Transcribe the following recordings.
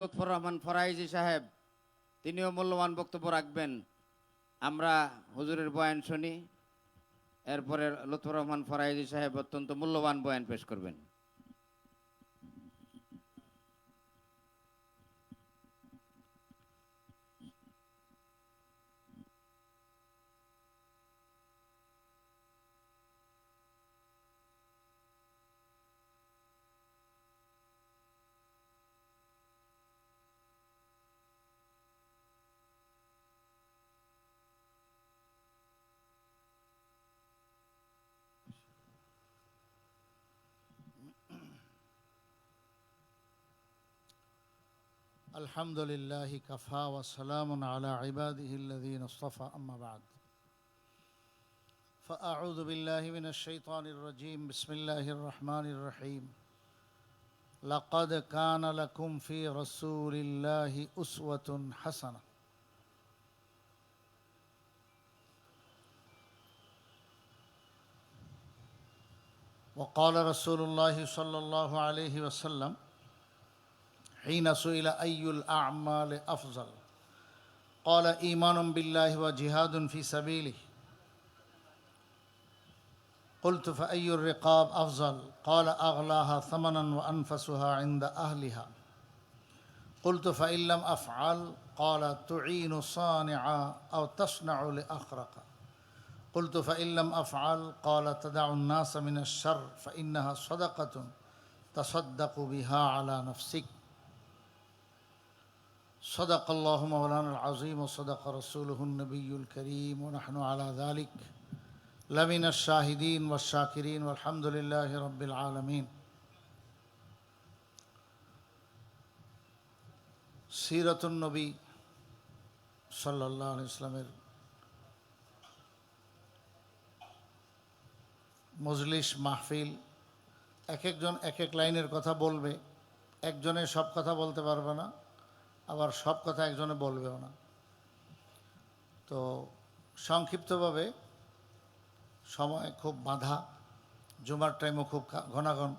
লুৎফর রহমান ফরাইজি সাহেব তিনিও মূল্যবান বক্তব্য রাখবেন। আমরা হুজুরের বয়ান শুনি, এরপরে লুৎফর রহমান ফরাইজি সাহেব অত্যন্ত মূল্যবান বয়ান পেশ করবেন। الحمد لله كفى وسلام على عباده الذين اصطفى أما بعد فأعوذ بالله من الشيطان الرجيم بسم الله الرحمن الرحيم لقد كان لكم في رسول الله أسوة حسنة وقال رسول الله صلى الله عليه وسلم حين سئل أي الأعمال أفضل قال إيمان بالله وجهاد في سبيله قلت فأي الرقاب أفضل قال أغلاها ثمنا وأنفسها عند أهلها قلت فإن لم أفعل قال تعين صانعا أو تصنع لأخرق قلت فإن لم أفعل قال تدع الناس من الشر فإنها صدقة تصدق بها على نفسك صدق الله مولانا العظيم وصدق رسوله النبي الكريم ونحن على ذلك لمن الشاهدين والشاكرين والحمد لله رب العالمين سيرة النبي صلى الله عليه وسلم মজলিস মাহফিল এক একজন এক এক লাইনের কথা বলবে, একজনে সব কথা বলতে পারবে না, আবার সব কথা একজনে বলবেও না। তো সংক্ষিপ্তভাবে, সময় খুব বাঁধা, জুমার টাইমও খুব ঘনাঘন,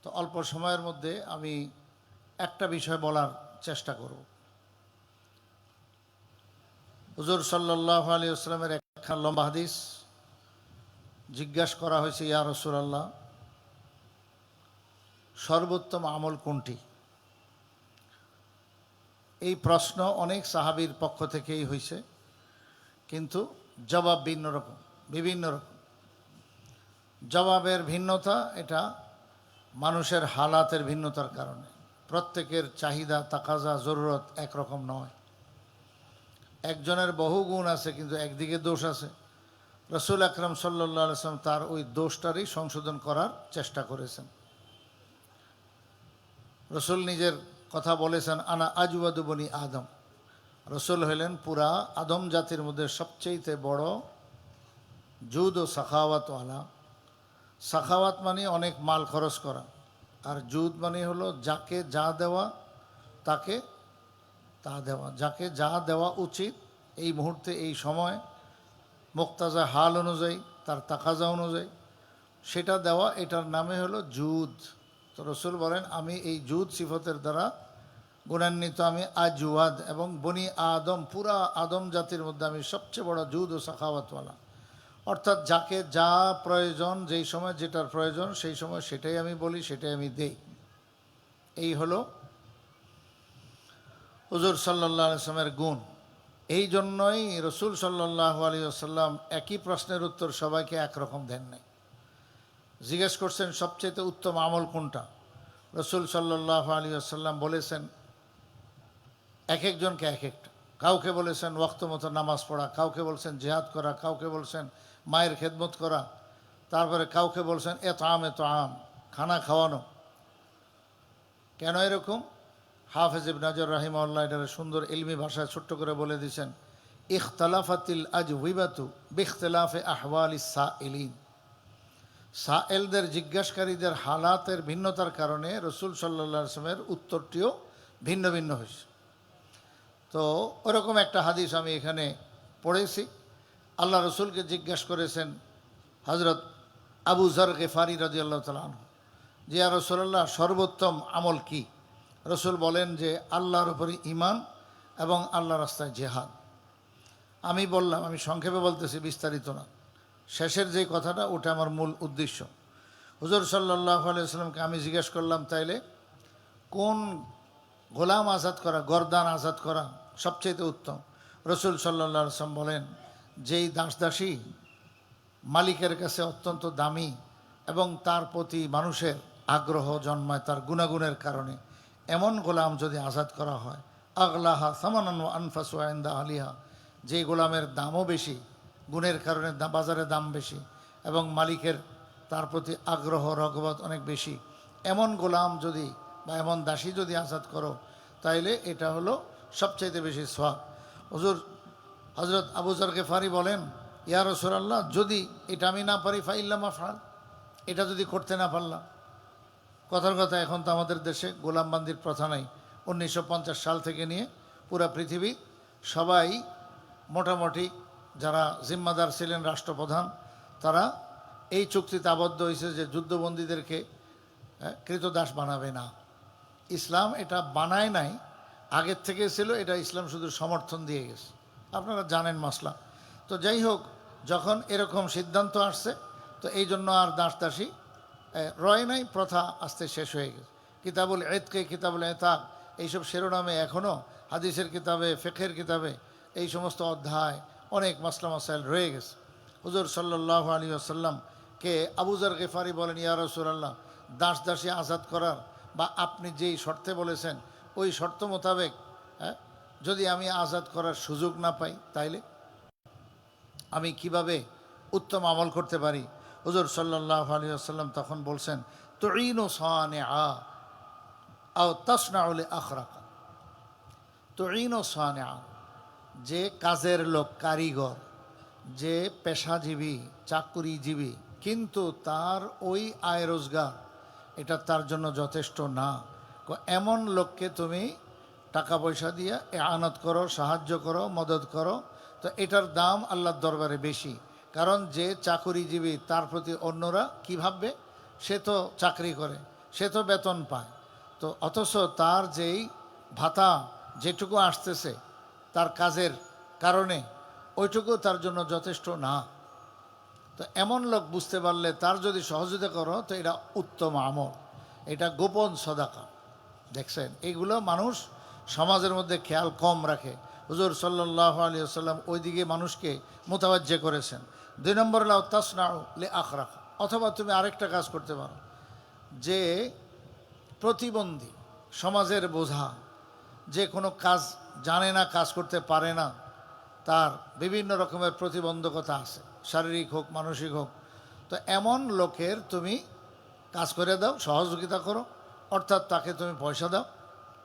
তো অল্প সময়ের মধ্যে আমি একটা বিষয় বলার চেষ্টা করব। হুজুর সাল্লাল্লাহু আলাইহি ওয়াসাল্লামের একটা লম্বা হাদিস, জিজ্ঞাসা করা হয়েছে, ইয়া রাসূলুল্লাহ, সর্বোত্তম আমল কোনটি? এই প্রশ্ন অনেক সাহাবীর পক্ষ থেকেই হয়েছে, কিন্তু জবাব বিভিন্ন রকম। জবাবের ভিন্নতা, এটা মানুষের হালাতের ভিন্নতার কারণে। প্রত্যেকের চাহিদা, তাকাজা, জরুরত একরকম নয়। একজনের বহু গুণ আছে, কিন্তু একদিকে দোষ আছে। রাসূল আকরাম সাল্লাল্লাহু আলাইহি ওয়াসাল্লাম তার ওই দোষটারই সংশোধন করার চেষ্টা করেছেন। রাসূল নিজের কথা বলেছেন, আনা আজওয়াদু বনি আদম। রাসূল হলেন পুরা আদম জাতির মধ্যে সবচেয়ে বড় জুদ ও সাখাওয়াতওয়ালা। সাখাওয়াত মানে অনেক মাল খরচ করা, আর জুদ মানে হলো যাকে যা দেওয়া তাকে তা দেওয়া। যাকে যা দেওয়া উচিত এই মুহূর্তে, এই সময়, মুক্তাজা হাল অনুযায়ী, তার তাকাজা অনুযায়ী সেটা দেওয়া, এটার নামে হলো জুদ। তো রসুল বলেন, আমি এই জুদ সিফতের দ্বারা গুণান্বিত, আমি আজওয়াদ, এবং বনি আদম, পুরা আদম জাতির মধ্যে আমি সবচেয়ে বড় জুদ ও সাখাওয়াতওয়ালা। অর্থাৎ যাকে যা প্রয়োজন, যেই সময় যেটার প্রয়োজন, সেই সময় সেটাই আমি বলি, সেটাই আমি দেই। এই হলো হুজুর সাল্লাল্লাহু আলাইহি ওয়াসাল্লামের গুণ। এই জন্যই রসুল সাল্লাল্লাহু আলাইহি ওয়াসাল্লাম একই প্রশ্নের উত্তর সবাইকে একরকম দেন নাই। জিজ্ঞেস করছেন সবচেয়ে উত্তম আমল কোনটা? রসুল সাল্লাল্লাহু আলাইহি ওয়াসাল্লাম বলেছেন এক একজনকে এক একটা। কাউকে বলেছেন ওয়াক্ত মতো নামাজ পড়া, কাউকে বলছেন জিহাদ করা, কাউকে বলছেন মায়ের খেদমত করা, তারপরে কাউকে বলছেন এতআম খানা খাওয়ানো। কেন এরকম? হাফেজ ইবনে হাজার রাহিমাহুল্লাহ এটার সুন্দর ইলমি ভাষায় ছোট্ট করে বলে দিয়েছেন, ইখতালাফাতিল আজওয়িবাতু বিখতিলাফি আহওয়ালিস সাইলিন। সায়েলদের, জিজ্ঞাসকারীদের হালাতের ভিন্নতার কারণে রসুল সাল্লাল্লাহু আলাইহি ওয়াসাল্লামের উত্তরটিও ভিন্ন ভিন্ন হয়েছে। তো ওরকম একটা হাদিস আমি এখানে পড়েছি। আল্লাহ রসুলকে জিজ্ঞাসা করেছেন হজরত আবু যর গিফারি রাদিয়াল্লাহু তাআলা আনহু, যে ইয়া রাসূলুল্লাহ, সর্বোত্তম আমল কি? রসুল বলেন যে আল্লাহর উপরে ঈমান এবং আল্লাহর রাস্তায় জেহাদ। আমি বললাম, আমি সংক্ষেপে বলতেছি, বিস্তারিত না, শেষের যে কথাটা ওটা আমার মূল উদ্দেশ্য। হুজুর সাল্লাল্লাহু আলাইহি ওয়াসাল্লামকে আমি জিজ্ঞেস করলাম, তাইলে কোন গোলাম আজাদ করা, গরদান আজাদ করা সবচেয়ে উত্তম? রসুল সাল্লাল্লাহু আলাইহি ওয়াসাল্লাম বলেন, যেই দাসদাসী মালিকের কাছে অত্যন্ত দামি এবং তার প্রতি মানুষের আগ্রহ জন্মায় তার গুণাগুণের কারণে, এমন গোলাম যদি আজাদ করা হয়, আগলাহা সামানান ওয়া আনফাসু ইনদা আলিহা, যে গোলামের দামও বেশি, গুণের কারণে বাজারে দাম বেশি এবং মালিকের তার প্রতি আগ্রহ রগবত অনেক বেশি, এমন গোলাম যদি বা এমন দাসী যদি আজাদ করো, তাইলে এটা হলো সবচাইতে বেশি সওয়াব। হজরত আবু যর গিফারি বলেন, ইয়া রাসূলুল্লাহ, যদি এটা আমি না পারি ফাইল্লা মাফআল, এটা যদি করতে না পারলাম। কথার কথা, এখন তো আমাদের দেশে গোলামবান্দির প্রথা নাই। 1950 সাল থেকে নিয়ে পুরা পৃথিবী সবাই মোটামুটি যারা জিম্মাদার ছিলেন রাষ্ট্রপ্রধান, তারা এই চুক্তিতে আবদ্ধ হয়েছে যে যুদ্ধবন্দীদেরকে কৃতদাস বানাবে না। ইসলাম এটা বানায় নাই, আগের থেকে ছিল, এটা ইসলাম শুধু সমর্থন দিয়ে গেছে। আপনারা জানেন মাসলা। তো যাই হোক, যখন এরকম সিদ্ধান্ত আসছে, তো এই জন্য আর দাসদাসী রয় নাই, প্রথা আস্তে শেষ হয়ে গেছে। কিতাবুল এতকে, কিতাবুল এতাক, এইসব শিরোনামে এখনও হাদিসের কিতাবে, ফিকহের কিতাবে এই সমস্ত অধ্যায়, অনেক মাসলা মাসাইল রয়ে গেছে। হুজুর সাল্লাল্লাহু আলাইহি ওয়াসাল্লাম কে আবু যর গিফারি বলেন, ইয়া রাসূলুল্লাহ, দাসদাসী আজাদ করার বা আপনি যেই শর্তে বলেছেন ওই শর্ত মোতাবেক যদি আমি আজাদ করার সুযোগ না পাই, তাইলে আমি কিভাবে উত্তম আমল করতে পারি? হুজুর সাল্লাল্লাহু আলাইহি ওয়াসাল্লাম তখন বলছেন, তুঈনু সানিআ আও তাসনাউ লিআখরাকা। তুঈনু সানিআ, যে কাজের লোক, কারিগর, যে পেশাজীবী, চাকুরিজীবী, কিন্তু তার ওই আয় রোজগার এটা তার জন্য যথেষ্ট না, এমন লোককে তুমি টাকা পয়সা দিয়ে এআনত করো, সাহায্য করো, মদত করো। তো এটার দাম আল্লাহর দরবারে বেশি। কারণ যে চাকুরিজীবী, তার প্রতি অন্যরা কী ভাববে? সে তো চাকরি করে, সে তো বেতন পায়, তো অথচ তার যেই ভাতা যেটুকু আসতেছে তার কাজের কারণে, ওইটুকু তার জন্য যথেষ্ট না। তো এমন লোক বুঝতে পারলে তার যদি সহযোগিতা করো, তো এটা উত্তম আমল, এটা গোপন সদাকা। দেখছেন, এইগুলো মানুষ সমাজের মধ্যে খেয়াল কম রাখে। হুজুর সাল্লাল্লাহু আলাইহি ওয়াসাল্লাম ওইদিকে মানুষকে মোতাবাজ্জে করেছেন। 2 নম্বর হলো তাসনাউ লিআখরাকা, অথবা তুমি আরেকটা কাজ করতে পারো, যে প্রতিবন্ধী, সমাজের বোঝা, যে কোনো কাজ জানে না, কাজ করতে পারে না, তার বিভিন্ন রকমের প্রতিবন্ধকতা আছে, শারীরিক হোক মানসিক হোক, তো এমন লোকের তুমি কাজ করে দাও, সহযোগিতা করো, অর্থাৎ তাকে তুমি পয়সা দাও,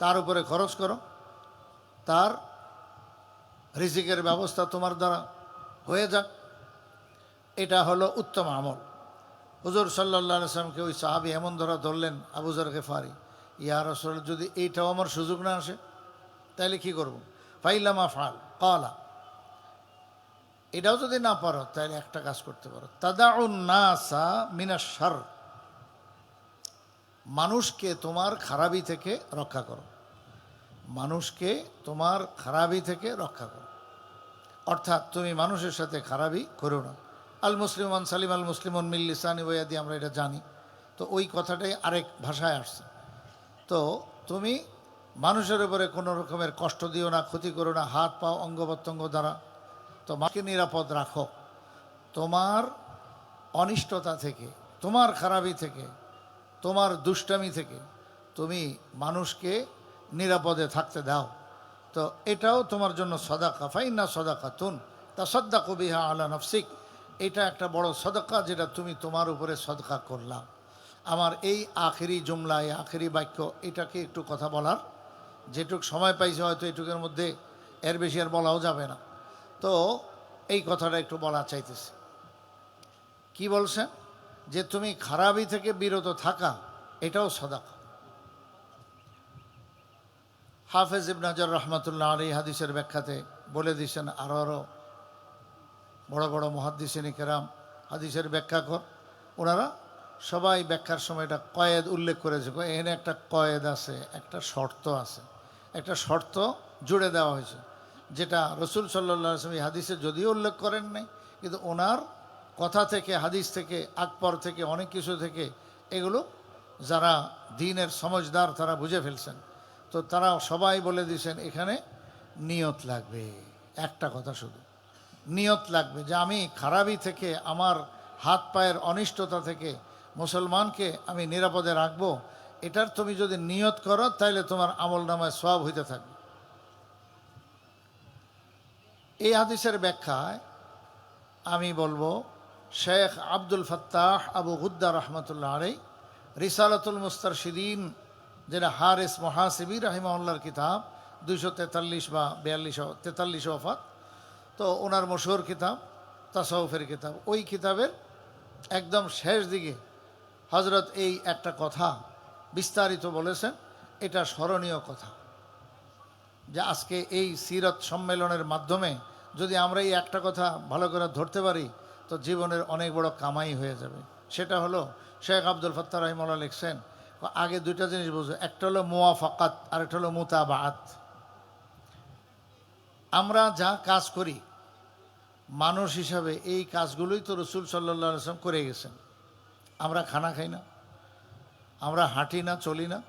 তার উপরে খরচ করো, তার রিজিকের ব্যবস্থা তোমার দ্বারা হয়ে যাক, এটা হলো উত্তম আমল। হুজুর সাল্লাল্লাহু আলাইহি ওয়াসাল্লামকে ওই সাহাবী এমন ধরলেন, আবু যর গিফারি, ইয়া রাসূলুল্লাহ, যদি এইটাও আমার সুযোগ না আসে তাহলে কি করব? ফাইলা মাফআল ক্বালা, এটাও যদি না পারো তাহলে একটা কাজ করতে পারো, তাদাউন নাসা মিনাশ শার, মানুষকে তোমার খারাপি থেকে রক্ষা করো, মানুষকে তোমার খারাপি থেকে রক্ষা করো, অর্থাৎ তুমি মানুষের সাথে খারাপি করো না। আল মুসলিমান সালিম আল মুসলিমন মিন লিসানি ওয়া ইয়াদি, আমরা এটা জানি। তো ওই কথাটাই আরেক ভাষায় আসছে। তো তুমি মানুষের উপরে কোনো রকমের কষ্ট দিও না, ক্ষতি করো না, হাত পা অঙ্গ প্রত্যঙ্গ দ্বারা। তো মাকে নিরাপদ রাখো তোমার অনিষ্টতা থেকে, তোমার খারাপি থেকে, তোমার দুষ্টামি থেকে তুমি মানুষকে নিরাপদে থাকতে দাও। তো এটাও তোমার জন্য সদাকা, ফাইন্না সদাকাতুন তাসাদ্দাকু বিহা আলা নাফসিক, এটা একটা বড় সদকা যেটা তুমি তোমার উপরে সদকা করলাম। আমার এই আখেরি জুমলা, এই আখেরি বাক্য, এটাকে একটু কথা বলার, যেটুক সময় পাইছে হয়তো এটুকের মধ্যে, এর বেশি আর বলাও যাবে না। তো এই কথাটা একটু বলা চাইতেছি। কি বলছেন? যে তুমি খারাপি থেকে বিরত থাকা, এটাও সদাকা। হাফেজ ইবনে হাজার রহমাতুল্লাহ আলাইহি হাদিসের ব্যাখ্যাতে বলে দিয়েছেন, আরও বড় বড় মুহাদ্দিসিন কেরাম, হাদিসের ব্যাখ্যাকর, ওনারা সবাই ব্যাখ্যার সময় এটা কয়েদ উল্লেখ করেছে, এখানে একটা কয়েদ আছে, একটা শর্ত আছে, একটা শর্ত জুড়ে দেওয়া হয়েছে, যেটা রসুল সাল্লাল্লাহু আলাইহি ওয়াসাল্লাম এই হাদিসে যদিও উল্লেখ করেন নাই, কিন্তু ওনার কথা থেকে, হাদিস থেকে, আকবর থেকে, অনেক কিছু থেকে এগুলো যারা দ্বীনের সমঝদার তারা বুঝে ফেলছেন। তো তারা সবাই বলে দিয়েছেন এখানে নিয়ত লাগবে, একটা কথা শুধু নিয়ত লাগবে, যে আমি খারাপি থেকে, আমার হাত পায়ের অনিষ্টতা থেকে মুসলমানকে আমি নিরাপদে রাখবো, এটার তুমি যদি নিয়ত করো তাহলে তোমার আমল নামায় সওয়াব হইতে থাকবে। এই হাদিসের ব্যাখ্যায় আমি বলবো শেখ আব্দুল ফাত্তাহ আবু গুদ্দা রহমতুল্লাহ আলাইহি রিসালাতুল মুস্তারশিদিন, যেটা হারিস মুহাসিবি রাহিমাহুল্লাহর কিতাব, 243 বা 42 ওয়াফাত, তো ওনার মশহুর কিতাব, তাসাউফের কিতাব, ওই কিতাবের একদম শেষ দিকে হজরত এই একটা কথা বিস্তারিত বলেছেন। এটা স্মরণীয় কথা, যে আজকে এই সিরত সম্মেলনের মাধ্যমে যদি আমরা এই একটা কথা ভালো করে ধরতে পারি তো জীবনের অনেক বড় কামাই হয়ে যাবে। সেটা হলো শেখ আব্দুল ফাত্তাহ রাহিমাহুল্লাহ লিখছেন, আগে দুইটা জিনিস বুঝো, একটা হলো মুওয়াফাকাত আর একটা হলো মুতাবাআত। আমরা যা কাজ করি মানুষ হিসাবে এই কাজগুলোই তো রসুল সাল্লাল্লাহু আলাইহি ওয়াসাল্লাম করে গেছেন। আমরা খানা খাই না, আমরা হাঁটি না, চলি না,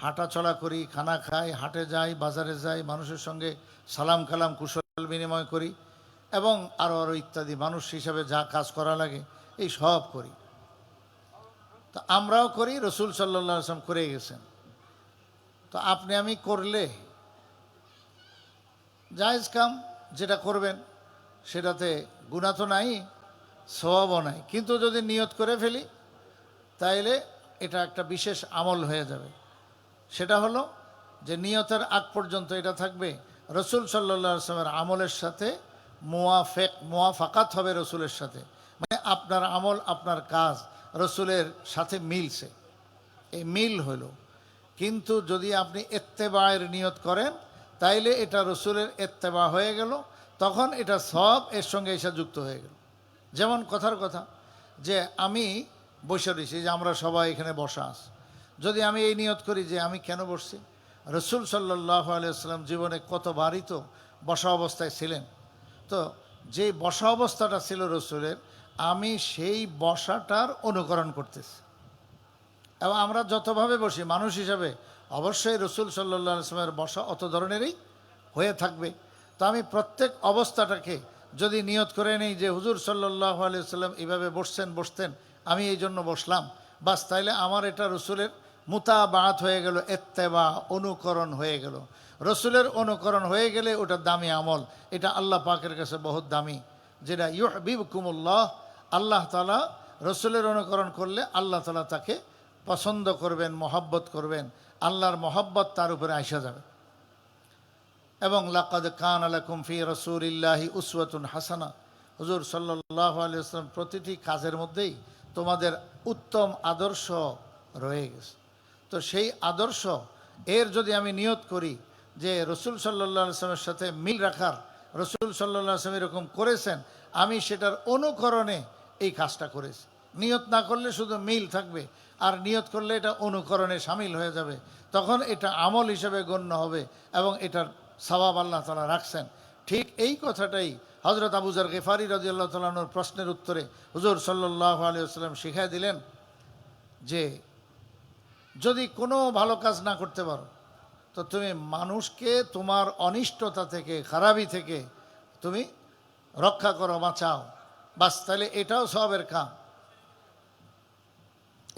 হাঁটা চলা করি, খানা খাই, হাটে যাই, বাজারে যাই, মানুষের সঙ্গে সালাম কালাম কুশল বিনিময় করি, এবং আরও আরও ইত্যাদি মানুষ হিসাবে যা কাজ করা লাগে এই সব করি। তো আমরাও করি, রসুল সাল্লাল্লাহু আলাইহি ওয়াসাল্লাম করে গেছেন। তো আপনি আমি করলে জায়েজ কাম যেটা করবেন সেটাতে গুনাহ তো নাই, সওয়াবও নাই, কিন্তু যদি নিয়ত করে ফেলি তাইলে এটা একটা বিশেষ আমল হয়ে যাবে। সেটা হলো যে নিয়তের আগ পর্যন্ত এটা থাকবে রসুল সাল্লাল্লাহু আলাইহি ওয়াসাল্লামের আমলের সাথে মুওয়াফাকাত হবে রসুলের সাথে, মানে আপনার আমল, আপনার কাজ রসুলের সাথে মিলছে, এই মিল হলো। কিন্তু যদি আপনি ইত্তেবায়ের নিয়ত করেন তাইলে এটা রসুলের ইত্তেবা হয়ে গেল, তখন এটা সব এর সঙ্গে এসে যুক্ত হয়ে গেল। যেমন কথার কথা, যে আমি বসে রয়েছি, যে আমরা সবাই এখানে বসা আছি, যদি আমি এই নিয়ত করি যে আমি কেন বসছি, রসুল সাল্লাল্লাহু আলাইহি ওয়াসাল্লাম জীবনে কতবারই তো বসা অবস্থায় ছিলেন, তো যে বসা অবস্থাটা ছিল রসুলের, আমি সেই বসাটার অনুকরণ করতেছি। এবং আমরা যতভাবে বসি মানুষ হিসাবে অবশ্যই রসুল সাল্লাল্লাহু আলাইহি ওয়াসাল্লামের বসা অত ধরনেরই হয়ে থাকবে। তো আমি প্রত্যেক অবস্থাটাকে যদি নিয়ত করে নিই যে হুজুর সাল্লাল্লাহু আলাইহি ওয়াসাল্লাম এইভাবে বসতেন, আমি এই জন্য বসলাম, বাস, তাইলে আমার এটা রসুলের মুতাবাআত হয়ে গেল, ইত্তেবা অনুকরণ হয়ে গেল। রসুলের অনুকরণ হয়ে গেলে ওটা দামি আমল, এটা আল্লাহ পাকের কাছে বহুত দামি, যেটা ইউহিব্বুকুমুল্লাহ, আল্লাহ তাআলা রসুলের অনুকরণ করলে আল্লাহ তাআলা তাকে পছন্দ করবেন, মহব্বত করবেন, আল্লাহর মহব্বত তার উপরে আইসা যাবে। এবং লাকাদ কানা লাকুম ফি রাসূলিল্লাহি উসওয়াতুন হাসানা, হুজুর সাল্লাল্লাহু আলাইহি ওয়াসাল্লাম প্রতিটি কাজের মধ্যেই তোমাদের উত্তম আদর্শ রয়ে গেছে। তো সেই আদর্শ এর যদি আমি নিয়ত করি যে রসুল সাল্লাল্লাহু আলাইহি ওয়াসাল্লামের সাথে মিল রাখার, রসুল সাল্লাল্লাহু আলাইহি ওয়াসাল্লাম এরকম করেছেন, আমি সেটার অনুকরণে এই কাজটা করেছি। নিয়ত না করলে শুধু মিল থাকবে, আর নিয়ত করলে এটা অনুকরণে সামিল হয়ে যাবে, তখন এটা আমল হিসেবে গণ্য হবে এবং এটার সওয়াব আল্লাহ তাআলা রাখছেন। ঠিক এই কথাটাই হযরত আবু যর গিফারি রাদিয়াল্লাহু তাআলা আনহুর প্রশ্নের উত্তরে হুজুর সাল্লাল্লাহু আলাইহি ওয়াসাল্লাম শিখিয়ে দিলেন যে যদি কোনো ভালো কাজ না করতে পারো তো তুমি মানুষকে তোমার অনিষ্টতা থেকে, খারাপি থেকে তুমি রক্ষা করো, বাঁচাও, বাস, তাহলে এটাও সওয়াবের কাম,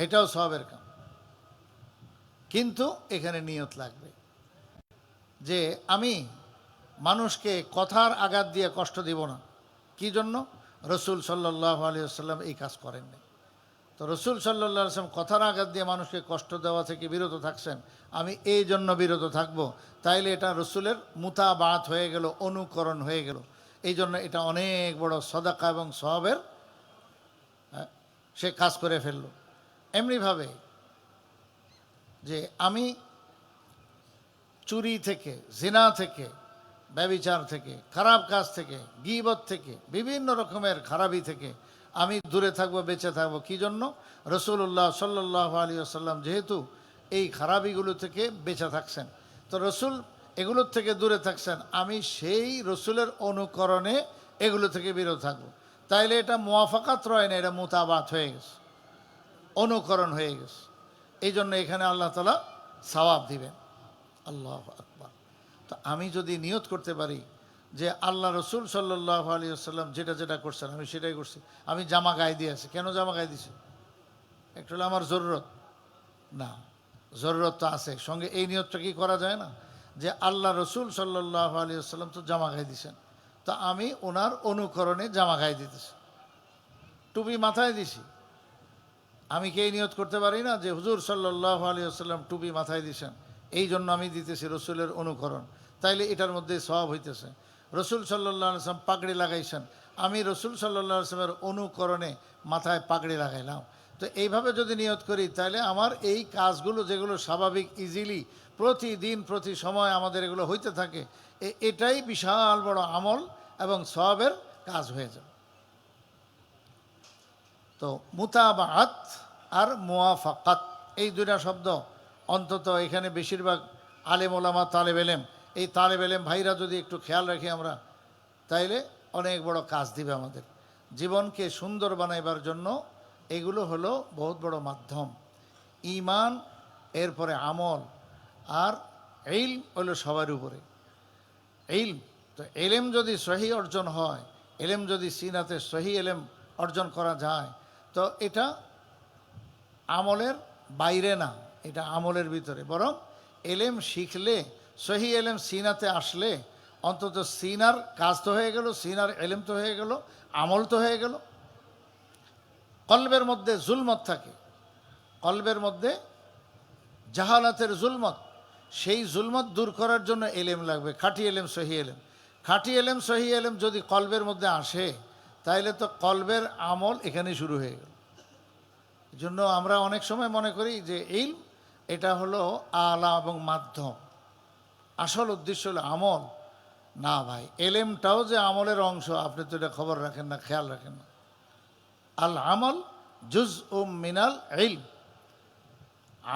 এটাও সওয়াবের কাম। কিন্তু এখানে নিয়ত লাগবে যে আমি মানুষকে কথার আঘাত দিয়ে কষ্ট দিব না। কি জন্য? রসুল সাল্লাল্লাহু আলাইহি ওয়াসাল্লাম এই কাজ করেননি। তো রসুল সাল্লাল্লাহু আলাইহি ওয়াসাল্লাম কথার আঘাত দিয়ে মানুষকে কষ্ট দেওয়া থেকে বিরত থাকছেন, আমি এই জন্য বিরত থাকব, তাইলে এটা রসুলের মুতাবাআত হয়ে গেল, অনুকরণ হয়ে গেল। এই জন্য এটা অনেক বড় সদাকা এবং সওয়াবের সে কাজ করে ফেলল। এমনিভাবে যে আমি চুরি থেকে, জিনা থেকে, ব্যভিচার থেকে, খারাপ কাজ থেকে, গীবত থেকে, বিভিন্ন রকমের খারাপি থেকে আমি দূরে থাকবো, বেঁচে থাকবো। কি জন্য? রসুল্লাহ সাল্লাল্লাহু আলাইহি ওয়াসাল্লাম যেহেতু এই খারাপিগুলো থেকে বেঁচে থাকছেন, তো রসুল এগুলোর থেকে দূরে থাকছেন, আমি সেই রসুলের অনুকরণে এগুলো থেকে বিরত থাকবো। তাইলে এটা মুওয়াফাকাত রয় না, এটা মুতাবাত হয়ে গেছে, অনুকরণ হয়ে গেছে। এই জন্য এখানে আল্লাহ তাআলা সওয়াব দিবেন। আল্লাহু আকবার। তো আমি যদি নিয়ত করতে পারি যে আল্লাহ রসুল সাল্লাল্লাহু আলাইহি ওয়াসাল্লাম যেটা যেটা করছেন আমি সেটাই করছি, আমি জামা গায়ে দিয়ে আছি, কেন জামা গায়ে দিছি? একটু হলে আমার জরুরত না, জরুরত তো আছে, সঙ্গে এই নিয়তটা কি করা যায় না যে আল্লাহ রসুল সাল্লাল্লাহু আলাইহি ওয়াসাল্লাম তো জামা গায়ে দিছেন, তো আমি ওনার অনুকরণে জামা গায়ে দিতেছি, টুপি মাথায় দিছি। আমি কি এই নিয়ত করতে পারি না যে হুজুর সাল্লাল্লাহু আলাইহি ওয়াসাল্লাম টুপি মাথায় দিছেন, এই জন্য আমি দিতেছি রসুলের অনুকরণ, তাইলে এটার মধ্যে সওয়াব হইতেছে। রসুল সাল্লাল্লাহু আলাইহি ওয়াসাল্লাম পাগড়ি লাগাইছেন, আমি রসুল সাল্লাল্লাহু আলাইহি ওয়াসাল্লামের অনুকরণে মাথায় পাগড়ি লাগাইলাম। তো এইভাবে যদি নিয়ত করি তাহলে আমার এই কাজগুলো যেগুলো স্বাভাবিক ইজিলি প্রতিদিন প্রতি সময় আমাদের এগুলো হইতে থাকে, এটাই বিশাল বড় আমল এবং সওয়াবের কাজ হয়ে যাবে। তো মুতাবাআত আর মুওয়াফাকাত এই দুইটা শব্দ অন্তত এখানে বেশিরভাগ আলেম ওলামা তালেব এলেম, এই তালেব এলেম ভাইরা যদি একটু খেয়াল রাখি আমরা, তাইলে অনেক বড় কাজ দিবে আমাদের জীবনকে সুন্দর বানাইবার জন্য। এগুলো হলো বহুত বড় মাধ্যম। ঈমান, এরপরে আমল, আর ইলম হলো সবার উপরে ইলম। তো এলেম যদি সহি অর্জন হয়, এলেম যদি সিনাতে সহি এলেম অর্জন করা যায়, তো এটা আমলের বাইরে না, এটা আমলের ভিতরে। বরং এলেম শিখলে, সহি এলেম সিনাতে আসলে অন্তত সিনার কাজ তো হয়ে গেল, সিনার এলেম তো হয়ে গেল, আমল তো হয়ে গেল। কলবের মধ্যে জুলমত থাকে, কলবের মধ্যে জাহালাতের জুলমত, সেই জুলমত দূর করার জন্য এলেম লাগবে, খাঁটি এলেম সহি এলেম। খাঁটি এলেম সহি এলেম যদি কলবের মধ্যে আসে, তাইলে তো কলবের আমল এখানে শুরু হয়ে গেল। এই জন্য আমরা অনেক সময় মনে করি যে ইলম এটা হলো আলা এবং মাধ্যম, আসল উদ্দেশ্য হলো আমল। না ভাই, এলেমটাও যে আমলের অংশ আপনি তো এটা খবর রাখেন না, খেয়াল রাখেন না। আল আমল জুজউম মিনাল ইলম,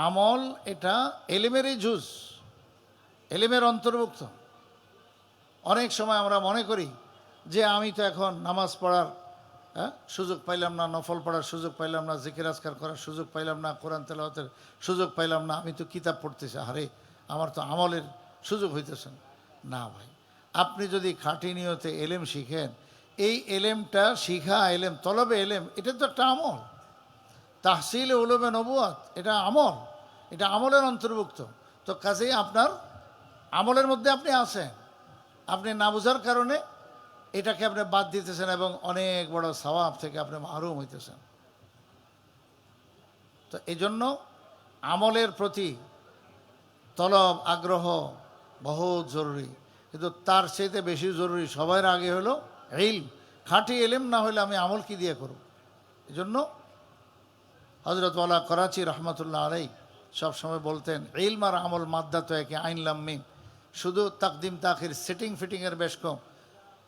আমল এটা এলেমেরই জুজ, এলেমের অন্তর্ভুক্ত। অনেক সময় আমরা মনে করি যে আমি তো এখন নামাজ পড়ার সুযোগ পাইলাম না, নফল পড়ার সুযোগ পাইলাম না, জিকির আজকার করার সুযোগ পাইলাম না, কোরআন তেলাওয়াতের সুযোগ পাইলাম না, আমি তো কিতাব পড়তেছি, আরে আমার তো আমলের সুযোগ হইতেছে না। ভাই, আপনি যদি খাঁটি নিয়তে এলেম শিখেন, এই এলেমটা শিখা এলেম, তলবে এলেম, এটা তো একটা আমল। তাহসিলে উলুমে নবুয়াত এটা আমল, এটা আমলের অন্তর্ভুক্ত। তো কাজেই আপনার আমলের মধ্যে আপনি আছেন, আপনি না বোঝার কারণে এটাকে আপনি বাদ দিতেছেন এবং অনেক বড় সওয়াব থেকে আপনি মাহরুম হইতেছেন। তো এই জন্য আমলের প্রতি তলব, আগ্রহ বহুত জরুরি, কিন্তু তার চাইতে বেশি জরুরি সবার আগে হলো ইলম। খাঁটি ইলম না হলে আমি আমল কি দিয়ে করব? এই জন্য হযরত ওয়ালা করাচি রহমতুল্লাহ আলাইহি সবসময় বলতেন, ইলম আর আমল মাদ্দা তো একে, আইন লাম মিম। শুধু তাকদিম তাখির, সেটিং ফিটিংয়ের বেশ কম।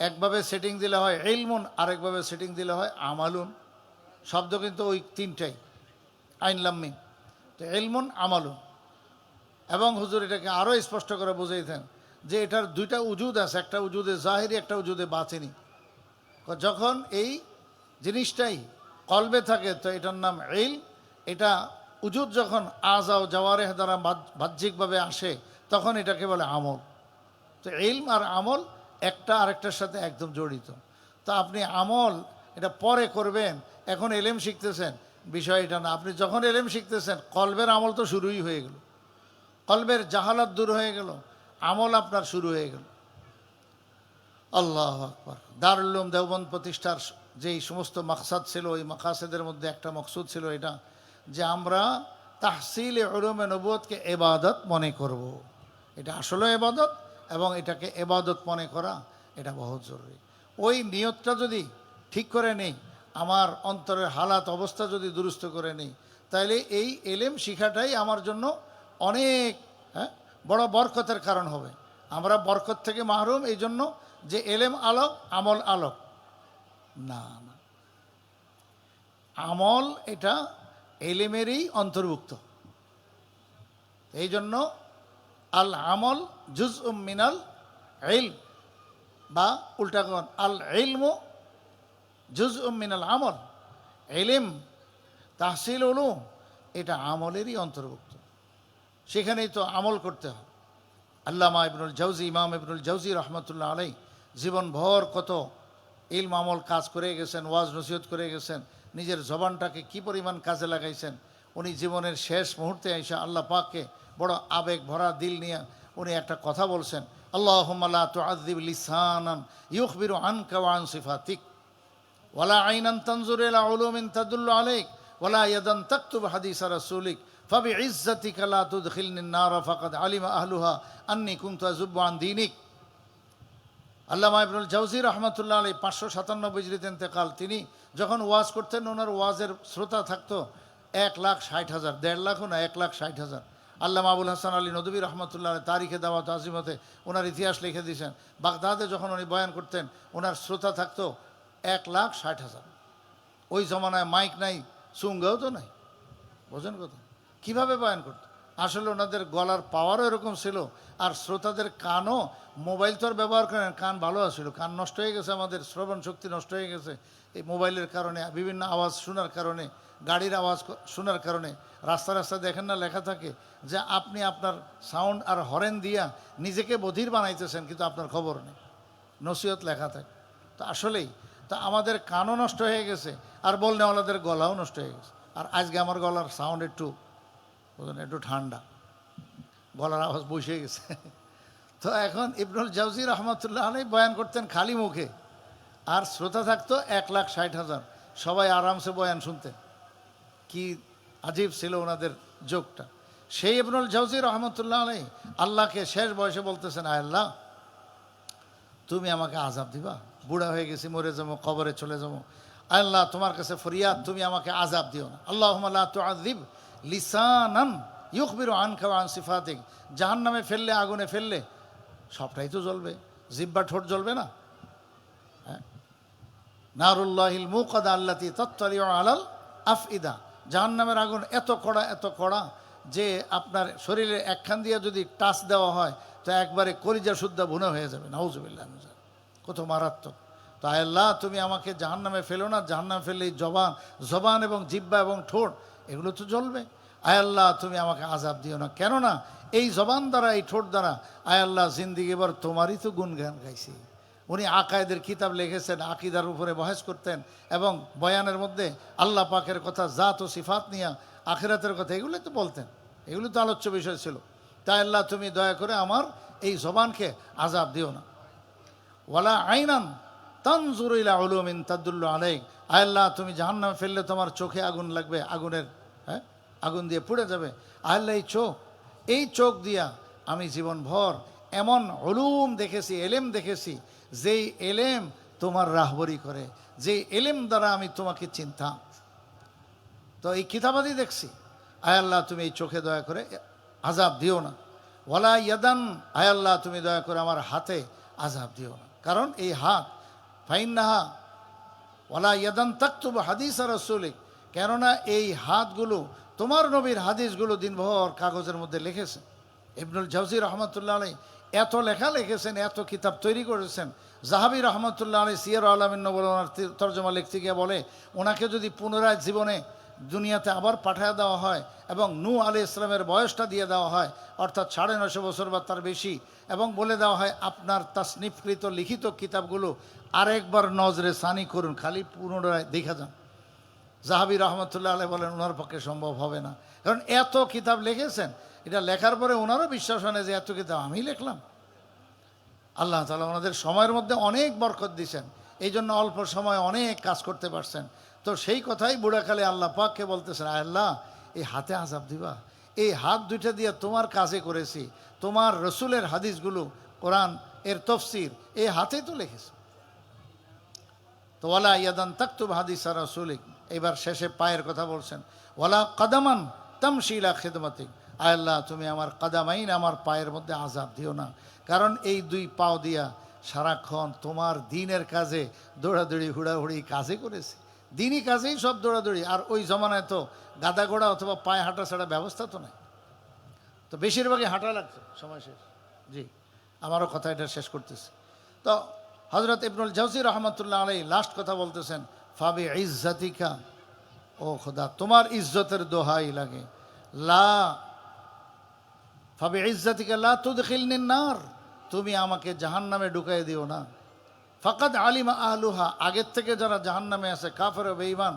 একভাবে সেটিং দিলে হয় ইলমুন, আরেকভাবে সেটিং দিলে হয় আমালুন। শব্দ কিন্তু ওই তিনটাই, আইন লাম মিম। তো ইলমুন, আমালুন। এবং হুজুর এটাকে আরও স্পষ্ট করে বুঝাইতেন যে এটার দুইটা উজুদ আছে, একটা উজুদে জাহিরি, একটা উজুদে বাতিনি। যখন এই জিনিসটাই কলবে থাকে তো এটার নাম ইলম। এটা উজুদ যখন আযা ও জাওয়ারিহ দ্বারা বাহ্যিকভাবে আসে তখন এটাকে বলে আমল। তো ইলম আর আমল একটা আরেকটার সাথে একদম জড়িত। তো আপনি আমল এটা পরে করবেন, এখন এলেম শিখতেছেন, বিষয় এটা না। আপনি যখন এলেম শিখতেছেন কলবের আমল তো শুরুই হয়ে গেল, কলবের জাহালাত দূর হয়ে গেল, আমল আপনার শুরু হয়ে গেল। আল্লাহু আকবার। দারুল উলুম দেওবন্দ প্রতিষ্ঠার যেই সমস্ত মাকসাদ ছিল, ওই মাকাসেদের মধ্যে একটা মকসুদ ছিল এটা যে আমরা তাহসিলে উলুমে নবুয়তকে ইবাদত মনে করব। এটা আসলে ইবাদত, এবং এটাকে ইবাদত মনে করা এটা বহুত জরুরি। ওই নিয়তটা যদি ঠিক করে নেই, আমার অন্তরের হালাত অবস্থা যদি দুরুস্ত করে নেই, তাহলে এই এলেম শিখাটাই আমার জন্য অনেক বড় বরকতের কারণ হবে। আমরা বরকত থেকে মাহরুম এই জন্য যে এলেম আলোক, আমল আলোক না। আমল এটা এলেমেরই অন্তর্ভুক্ত। এই জন্য আল আমল জুজ মিনাল ইলম, বা উল্টা কোন আল ইলমু জুজ মিনাল আমল। ইলম তাহসিল উলুম এটা আমলেরই অন্তর্ভুক্ত, সেখানেই তো আমল করতে হয়। আল্লামা ইবনুল জাউজি, ইমাম ইবনুল জাউজি রহমতুল্লাহ আলাই জীবনভর কত ইলম আমল কাজ করে গেছেন, ওয়াজ নসিহত করে গেছেন, নিজের জবানটাকে কি পরিমাণ কাজে লাগাইছেন। উনি জীবনের শেষ মুহূর্তে এসে আল্লাহ পাককে বড় আবেগ ভরা দিল নিয়ে উনি একটা কথা বলছেন, আল্লাহুম্মা লা তুআযিব লিসানান ইউখবিরু আনকা ওয়া আন সিফাতিক ওয়ালা আইনান তানজুরু ইলা উলুমিন তাদুল্লু আলাইক ওয়ালা ইয়াদান তাকতুব হাদিস রাসূলিক ফাবিইজ্জাতিকা লা তুদখিলনি নার ফাকাদ আলিমা আহলুহা আন্নী কুনতু আযুব্বু আন দীনিক। আল্লামা ইবনুল জাউজি রহমতুল্লাহ আলাই 597 হিজরিতে ইন্তেকাল। তিনি যখন ওয়াজ করতেন ওনার ওয়াজের শ্রোতা থাকতো 1,60,000, 1.5 লাখও না, 1,60,000। আল্লামা আবুল হাসান আলী নদভী রহমতুল্লাহ আলাই তারিখে দাওয়াত আজিমতে ওনার ইতিহাস লিখে দিয়েছেন, বাগদাদে যখন উনি বয়ান করতেন ওনার শ্রোতা থাকতো 1,60,000। ওই জমানায় মাইক নাই, চুঙ্গাও তো নাই, বোঝেন কথা, কীভাবে বয়ান করতো? আসলে ওনাদের গলার পাওয়ারও এরকম ছিল, আর শ্রোতাদের কানও, মোবাইল তো আর ব্যবহার করেন, কান ভালো আছিল, কান নষ্ট হয়ে গেছে, আমাদের শ্রবণ শক্তি নষ্ট হয়ে গেছে এই মোবাইলের কারণে, বিভিন্ন আওয়াজ শোনার কারণে, গাড়ির আওয়াজ শোনার কারণে। রাস্তা রাস্তায় দেখেন না লেখা থাকে যে আপনি আপনার সাউন্ড আর হরেন দিয়া নিজেকে বধির বানাইতেছেন, কিন্তু আপনার খবর নেই, নসিহত লেখা থাকে। তো আসলেই তা আমাদের কানও নষ্ট হয়ে গেছে, আর বলনেওয়ালাদের গলাও নষ্ট হয়ে গেছে। আর আজকে আমার গলার সাউন্ড একটু ঠান্ডা, গলার আওয়াজ বসে গেছে। তো এখন ইবনুল জাউজি রহমতুল্লাহ আলাই বয়ান করতেন খালি মুখে, আর শ্রোতা থাকতো 1,60,000, সবাই আরামসে বয়ান শুনতেন। কি আজীব ছিল ওনাদের যোগটা। সেই ইবনুল জাউজি রহমতুল্লাহ আলাই আল্লাহকে শেষ বয়সে বলতেছেন, আয় আল্লাহ তুমি আমাকে আযাব দিবা, বুড়া হয়ে গেছি, মরে যাবো, কবরে চলে যাবো, আল্লাহ তোমার কাছে ফরিয়াদ, তুমি আমাকে আযাব দিও না। আল্লাহুম্মা লা তুআযিব লিসানান ইউখবিরু আনকা ওয়া আন সিফাতিক। জাহান্নামে ফেললে, আগুনে ফেললে সবটাই তো জ্বলবে, জিহ্বা ঠোঁট জ্বলবে না? হ্যাঁ, নারুল্লাহিল মুকাদা আল্লাতী তাত্তালিউ আলাল আফইদা। জাহান্নামের আগুন এত কড়া, এত কড়া যে আপনার শরীরে একখান দিয়ে যদি টাচ দেওয়া হয় তো একবারে কলিজা শুদ্ধা ভুনা হয়ে যাবে, নাউযুবিল্লাহ। কত মারাত্মক। তো আল্লাহ তুমি আমাকে জাহান্নামে ফেলো না, জাহান্নামে ফেললে এই জবান এবং জিহ্বা এবং ঠোঁট এগুলো তো জ্বলবে। আয় আল্লাহ তুমি আমাকে আযাব দিও না, কেননা এই জবান দ্বারা, এই ঠোঁট দ্বারা আয় আল্লাহ জিন্দিগি ভর তোমারই তো গুণগান গাইছি। উনি আকায়েদের কিতাব লিখেছেন, আকিদার উপরে বহেস করতেন, এবং বয়ানের মধ্যে আল্লাহ পাকের কথা, জাত ও সিফাত নিয়ে, আখিরাতের কথা, এগুলো তো বলতেন, এগুলো তো আলোচ্য বিষয় ছিল। তাই আল্লাহ তুমি দয়া করে আমার এই জবানকে আযাব দিও না। ওয়ালা আইনান তানজুরু ইলা উলুমিন তাদুল্লু আলাইক। আয় আল্লাহ তুমি জাহান্নামে ফেললে তোমার চোখে আগুন লাগবে, আগুনের আগুন দিয়ে পুড়ে যাবে। আল্লাহ এই চোখ দিয়া আমি জীবনভর এমন উলুম দেখেছি, এলেম দেখেছি, যেই এলেম তোমার রাহবরি করে, যেই এলেম দ্বারা আমি তোমাকে চিনতাম। তো এই কিতাবাদি দেখছি। আয় আল্লাহ তুমি এই চোখে দয়া করে আযাব দিও না। ওয়ালা ইয়াদান, আয় আল্লাহ তুমি দয়া করে আমার হাতে আযাব দিও না, কারণ এই হাত ফাইন্নাহা ওয়ালা ইয়াদান তাকতুব হাদিস রাসূলিক, কেননা এই হাতগুলো তোমার নবীর হাদিসগুলো দিনভর কাগজের মধ্যে লিখেছে। ইবনুল জাউজি রহমতুল্লাহ আলাই এত লেখা লিখেছেন, এত কিতাব তৈরি করেছেন। জাহাবি রহমতুল্লাহ আলাই সিয়ার আলামিন নবুলার তর্জমা লিখতে গিয়ে বলে, ওনাকে যদি পুনরায় জীবনে দুনিয়াতে আবার পাঠিয়ে দেওয়া হয় এবং নূহ আলাইহিস সালামের বয়সটা দিয়ে দেওয়া হয়, অর্থাৎ 950 বছর বা তার বেশি, এবং বলে দেওয়া হয় আপনার তাসনিফকৃত লিখিত কিতাবগুলো আরেকবার নজরে সানি করুন, খালি পুনরায় দেখা যান। জাহাবি রহমতুল্লাহ আলাই বলেন ওনার পক্ষে সম্ভব হবে না, কারণ এত কিতাব লিখেছেন। এটা লেখার পরে ওনারও বিশ্বাস হয় না যে এত কিতাব আমি লিখলাম। আল্লাহ তাআলা ওনাদের সময়ের মধ্যে অনেক বরকত দিয়েছেন, এই জন্য অল্প সময় অনেক কাজ করতে পারছেন। তো সেই কথাই বুড়াকালে আল্লাহ পাককে বলতেছেন, আল্লাহ এই হাতে আযাব দিবা, এই হাত দুইটা দিয়ে তোমার কাজে করেছি, তোমার রসুলের হাদিসগুলো, কোরআন এর তফসির এই হাতেই তো লিখেছে। তো ওয়ালা ইয়াদান তাকতুব হাদিস রাসূলিক। এবার শেষে পায়ের কথা বলছেন, ওয়ালা কাদামান তামশি ইলা খিদমাতিক। আল্লাহ তুমি আমার কাদামাইন, আমার পায়ের মধ্যে আযাব দিও না, কারণ এই দুই পাও দিয়া সারাক্ষণ তোমার দিনের কাজে দৌড়াদৌড়ি হুড়াহুড়ি কাজে করেছি, দিনই কাজেই সব দৌড়াদৌড়ি। আর ওই জমানায় তো গাদা ঘোড়া অথবা পায়ে হাঁটা ছাড়া ব্যবস্থা তো নাই, তো বেশিরভাগই হাঁটা লাগতো। সময় শেষ। জি, আমারও কথা এটা শেষ করতেছি। তো হজরত ইবনুল জাওজি রহমতুল্লাহ আলাই লাস্ট কথা বলতেছেন, ফাবি ইজ্জাতিকা, ও খোদা তোমার ইজ্জতের দোহাই লাগে, লা ফাবি ইজ্জাতিকা লা তুদখিলনিন নার, তুমি আমাকে জাহান্নামে ঢুকাই দিও না। ফাকাদ আলিমা আহলুহা, আগের থেকে যারা জাহান্নামে আছে কাফের ও বেঈমান,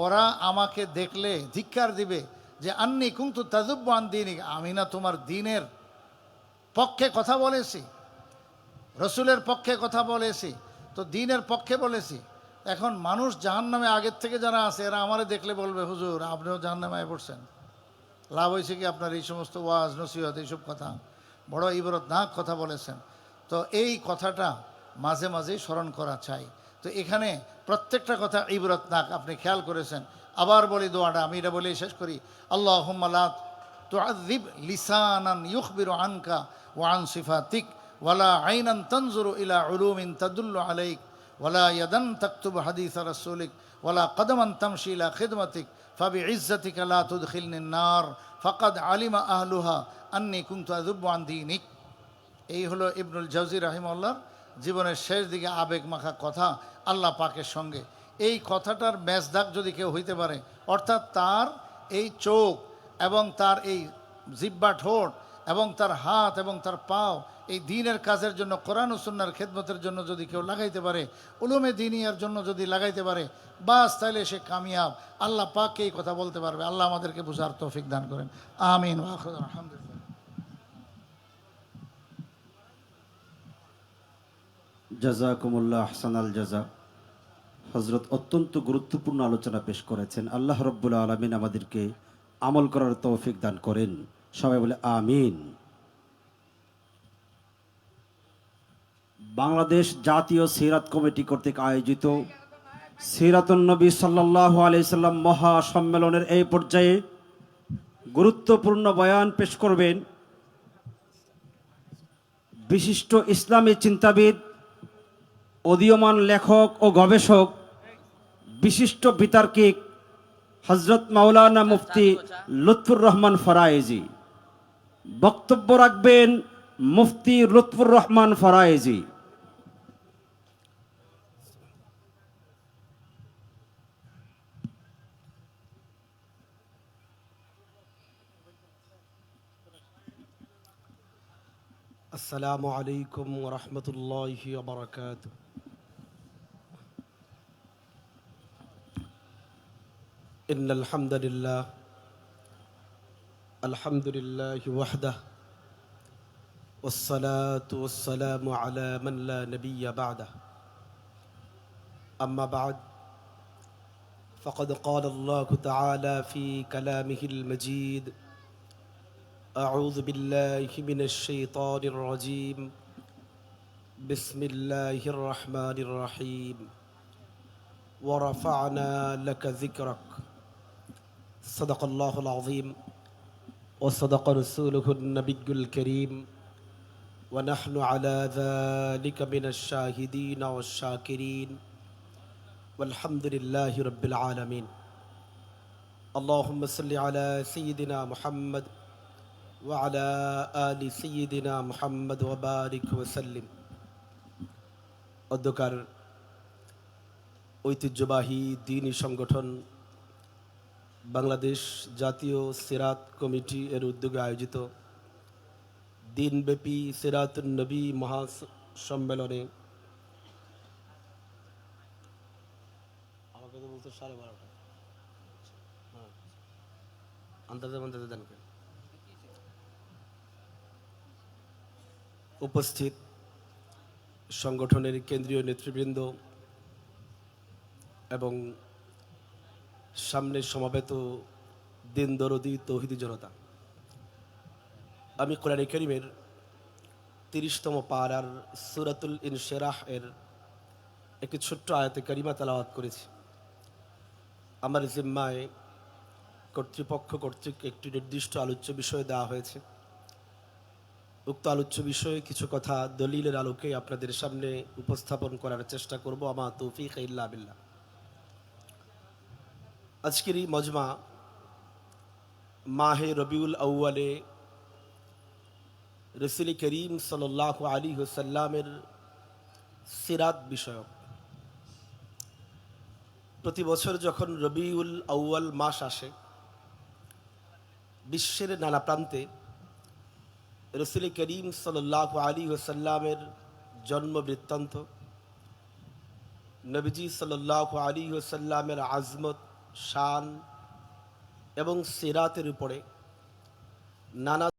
ওরা আমাকে দেখলে ধিক্কার দিবে যে আন্নি কুনতু তাযুব্বু আন দীনিক, আমি না তোমার দ্বীনের পক্ষে কথা বলেছি, রসুলের পক্ষে কথা বলেছি, তো দ্বীনের পক্ষে বলেছি। এখন মানুষ জাহান্নামে আগের থেকে যারা আছে এরা আমারে দেখলে বলবে, হুজুর আপনিও জাহান্নামে আয় পড়ছেন, লাভ হয়েছে কি আপনার এই সমস্ত ওয়াজ নসিহত এইসব কথা, বড় ইবরতনাক কথা বলেছেন। তো এই কথাটা মাঝে মাঝেই স্মরণ করা চাই। তো এখানে প্রত্যেকটা কথা ইবরতনাক, আপনি খেয়াল করেছেন। আবার বলি দোয়াটা, আমি এটা বলেই শেষ করি। আল্লাহুম্মা লা তুআযিব লিসানান ইউখবিরু আনকা ওয়া আন সিফাতিক ওয়ালা আইনান তানজুরু ইলা উলুমিন তাদুল্লু আলাইক ওয়ালা ইয়াদান তাকতুবু হাদিসা রাসূলিক ওয়ালা কদমান তামশি ইলা খিদমাতিক ফাবি ইজ্জাতিকা লা তুদখিলনিন নার ফাকাদ আলিমা আহলুহা আন্নী কুনতু আযুব্বু আন দীনিক। এই হলো ইবনুল জাওজি রাহিমাহুল্লাহর জীবনের শেষ দিকে আবেগ মাখা কথা আল্লাহ পাকের সঙ্গে। এই কথাটার মেজদাক যদি কেউ হইতে পারে, অর্থাৎ তার এই চোখ এবং তার এই জিহ্বা ঠোঁট এবং তার হাত এবং তার পাও এই দ্বীনের কাজের জন্য, কোরআন ও সুন্নাহর খেদমতের জন্য যদি কেউ লাগাইতে পারে, উলুমে দ্বীনিয়ার জন্য যদি লাগাইতে পারে, বাস তাইলে সে কামিয়াব। আল্লাহ পাককে এই কথা বলতে পারবে। আল্লাহ আমাদেরকে বুঝার তৌফিক দান করেন, আমিন। আলহামদুলিল্লাহ। জাযাকুমুল্লাহ আহসানাল জাযা। হযরত অত্যন্ত গুরুত্বপূর্ণ আলোচনা পেশ করেছেন। আল্লাহ রাব্বুল আলামিন আমাদেরকে আমল করার তৌফিক দান করেন। সবাই বলে আমিন। বাংলাদেশ জাতীয় সিরাত কমিটি কর্তৃক আয়োজিত সিরাতুন নবী সাল্লাল্লাহু আলাইহি সাল্লাম মহা সম্মেলনের এই পর্যায়ে গুরুত্বপূর্ণ বয়ান পেশ করবেন বিশিষ্ট ইসলামী চিন্তাবিদ, উদীয়মান লেখক ও গবেষক, বিশিষ্ট বিতার্কিক হযরত মাওলানা মুফতি লুৎফুর রহমান ফরায়েজি। বক্তব্য রাখবেন মুফতি লুৎফুর রহমান ফরায়েজি। আসসালামু আলাইকুম ওয়া রাহমাতুল্লাহি ওয়া বারাকাতুহু। ইন্নাল হামদালিল্লাহ আলহামদুলিল্লাহি ওয়াহদাহু والصلاة والسلام على من لا نبي بعده أما بعد فقد قال الله تعالى في كلامه المجيد أعوذ بالله من الشيطان الرجيم بسم الله الرحمن الرحيم ورفعنا لك ذكرك صدق الله العظيم وصدق رسوله النبي الكريم ونحن على ذلك من الشاهدين والشاكرين والحمد لله رب العالمين اللهم صل على سيدنا محمد وعلى آل سيدنا محمد وبارك وسلم। অধ্যকার ঐতিহ্যবাহী দ্বীনি সংগঠন বাংলাদেশ জাতীয় সিরাত কমিটি এর উদ্যোগে আয়োজিত দিনব্যাপী সিরাতুন নবী মহাসম্মেলনে আমাকে তো বলতে 12:30 হ্যাঁ আন্দাজে দেন উপস্থিত সংগঠনের কেন্দ্রীয় নেতৃবৃন্দ এবং সামনে সমাবেত দিন দরদি তৌহিদি জনতা, আমি কোরআন কারীমের 30তম পারার সূরাতুল ইনশিরাহ এর একটি ছোট্ট আয়াতে কারিমা তেলাওয়াত করেছি। আমার জিম্মায় কর্তৃপক্ষ কর্তৃক একটি নির্দিষ্ট আলোচ্য বিষয় দেওয়া হয়েছে। উক্ত আলোচ্য বিষয়ে কিছু কথা দলিলের আলোকে আপনাদের সামনে উপস্থাপন করার চেষ্টা করব। আমা তৌফিক ইল্লা বিল্লাহ। আজকের এই মজমা মাহে রবিউল আউয়ালে রসুল করিম সাল্লাল্লাহু আলাইহি ওয়াসাল্লামের সিরাত বিষয়ক। প্রতি বছর যখন রবিউল আউয়াল মাস আসে, বিশ্বের নানা প্রান্তে রসুল করিম সাল্লাল্লাহু আলাইহি ওয়াসাল্লামের জন্ম বৃত্তান্ত, নবীজি সাল্লাল্লাহু আলাইহি ওয়াসাল্লামের আজমত, শান এবং সিরাতের উপরে নানা